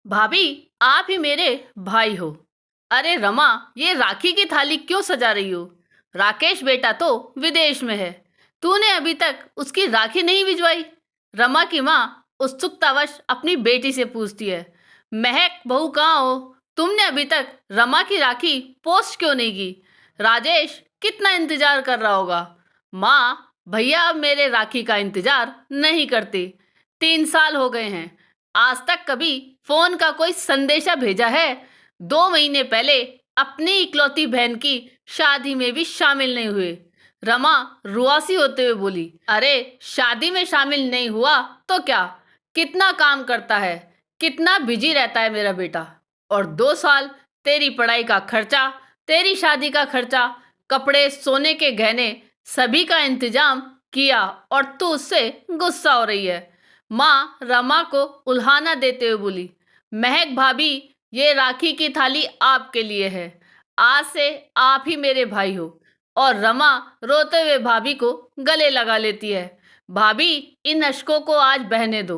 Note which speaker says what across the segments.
Speaker 1: भाभी, आप ही मेरे भाई हो। अरे रमा, ये राखी की थाली क्यों सजा रही हो? राकेश बेटा तो विदेश में है। तूने अभी तक उसकी राखी नहीं भिजवाई। रमा की माँ उत्सुकतावश अपनी बेटी से पूछती है। महक बहू कहाँ हो? तुमने अभी तक रमा की राखी पोस्ट क्यों नहीं की? राजेश कितना इंतजार कर रहा होगा। माँ, भैया अब मेरे राखी का इंतजार नहीं करते। 3 साल हो गए हैं, आज तक कभी फोन का कोई संदेशा भेजा है? 2 महीने पहले अपनी इकलौती बहन की शादी में भी शामिल नहीं हुए। रमा रुआसी होते हुए बोली, अरे शादी में शामिल नहीं हुआ तो क्या? कितना काम करता है, कितना बिजी रहता है मेरा बेटा। और 2 साल तेरी पढ़ाई का खर्चा, तेरी शादी का खर्चा, कपड़े, सोने के गहने, सभी का इंतजाम किया और तू उससे गुस्सा हो रही है। माँ रमा को उल्हाना देते हुए बोली, महक भाभी, ये राखी की थाली आपके लिए है। आज से आप ही मेरे भाई हो। और रमा रोते हुए भाभी को गले लगा लेती है। भाभी, इन अश्कों को आज बहने दो।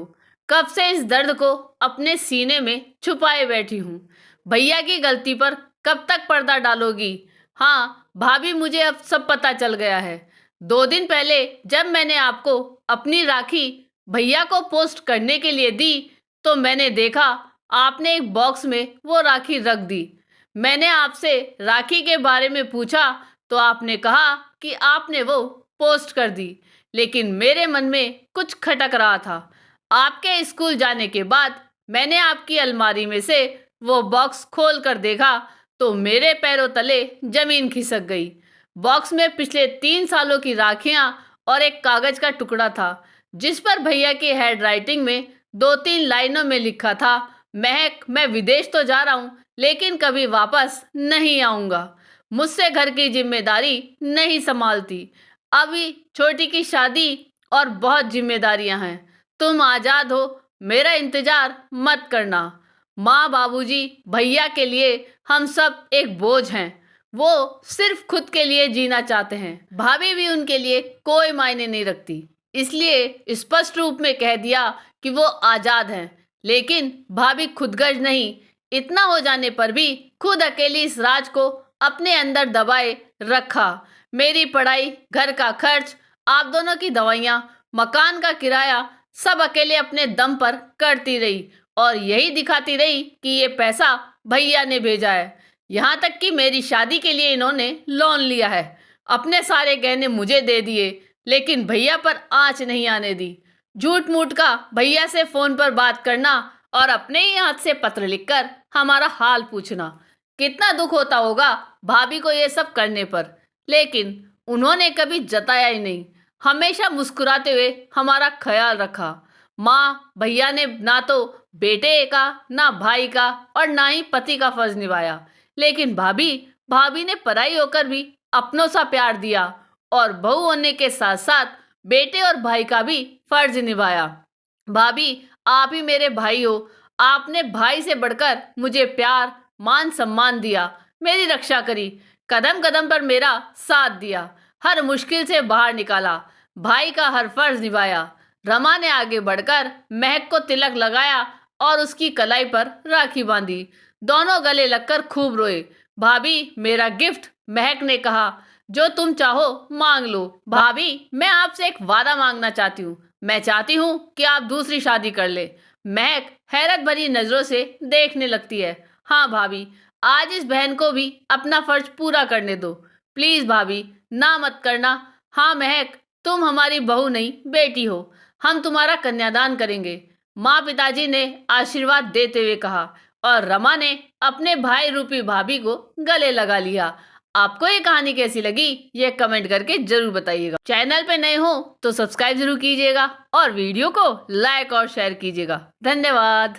Speaker 1: कब से इस दर्द को अपने सीने में छुपाए बैठी हूँ। भैया की गलती पर कब तक पर्दा डालोगी? हाँ भाभी, मुझे अब सब पता चल गया है। 2 दिन पहले जब मैंने आपको अपनी राखी भैया को पोस्ट करने के लिए दी तो मैंने देखा आपने एक बॉक्स में वो राखी रख दी। मैंने आपसे राखी के बारे में पूछा तो आपने कहा कि आपने वो पोस्ट कर दी, लेकिन मेरे मन में कुछ खटक रहा था। आपके स्कूल जाने के बाद मैंने आपकी अलमारी में से वो बॉक्स खोल कर देखा तो मेरे पैरों तले जमीन खिसक गई। बॉक्स में पिछले 3 सालों की राखियां और एक कागज का टुकड़ा था जिस पर भैया की हैंड राइटिंग में 2-3 लाइनों में लिखा था, महक, मैं विदेश तो जा रहा हूँ लेकिन कभी वापस नहीं आऊँगा। मुझसे घर की जिम्मेदारी नहीं संभालती। अभी छोटी की शादी और बहुत जिम्मेदारियां हैं। तुम आज़ाद हो, मेरा इंतजार मत करना। माँ, बाबूजी, भैया के लिए हम सब एक बोझ हैं। वो सिर्फ खुद के लिए जीना चाहते हैं। भाभी भी उनके लिए कोई मायने नहीं रखती। इसलिए स्पष्ट रूप में कह दिया कि वो आज़ाद हैं। लेकिन भाभी खुदगर्ज नहीं। इतना हो जाने पर भी खुद अकेली इस राज को अपने अंदर दबाए रखा। मेरी पढ़ाई, घर का खर्च, आप दोनों की दवाइयाँ, मकान का किराया सब अकेले अपने दम पर करती रही और यही दिखाती रही कि ये पैसा भैया ने भेजा है। यहाँ तक कि मेरी शादी के लिए इन्होंने लोन लिया है। अपने सारे गहने मुझे दे दिए लेकिन भैया पर आंच नहीं आने दी। झूठ मूठ का भैया से फोन पर बात करना और अपने ही हाथ से पत्र लिखकर हमारा हाल पूछना। कितना दुख होता होगा भाभी को ये सब करने पर, लेकिन उन्होंने कभी जताया ही नहीं। हमेशा मुस्कुराते हुए हमारा ख्याल रखा। माँ, भैया ने ना तो बेटे का, ना भाई का और ना ही पति का फर्ज निभाया, लेकिन भाभी भाभी ने पराई होकर भी अपनों सा प्यार दिया और बहू होने के साथ साथ बेटे और भाई का भी फर्ज निभाया। भाभी, आप ही मेरे भाई हो। आपने भाई से बढ़कर मुझे प्यार, मान सम्मान दिया, मेरी रक्षा करी, कदम कदम पर मेरा साथ दिया, हर मुश्किल से बाहर निकाला, भाई का हर फर्ज निभाया। रमा ने आगे बढ़कर महक को तिलक लगाया और उसकी कलाई पर राखी बांधी। दोनों गले लगकर खूब रोए। भाभी, मेरा गिफ्ट, महक ने कहा, जो तुम चाहो मांग लो। भाभी, मैं आपसे एक वादा मांगना चाहती हूँ। मैं चाहती हूँ कि आप दूसरी शादी कर ले। महक हैरत भरी नजरों से देखने लगती है। हाँ भाभी, आज इस बहन को भी अपना फर्ज पूरा करने दो। प्लीज भाभी, ना मत करना। हाँ महक, तुम हमारी बहू नहीं बेटी हो। हम तुम्हारा कन्यादान करेंगे। माँ पिताजी ने आशीर्वाद देते हुए कहा और रमा ने अपने भाई रूपी भाभी को गले लगा लिया। आपको ये कहानी कैसी लगी ये कमेंट करके जरूर बताइएगा। चैनल पे नए हो तो सब्सक्राइब जरूर कीजिएगा और वीडियो को लाइक और शेयर कीजिएगा। धन्यवाद।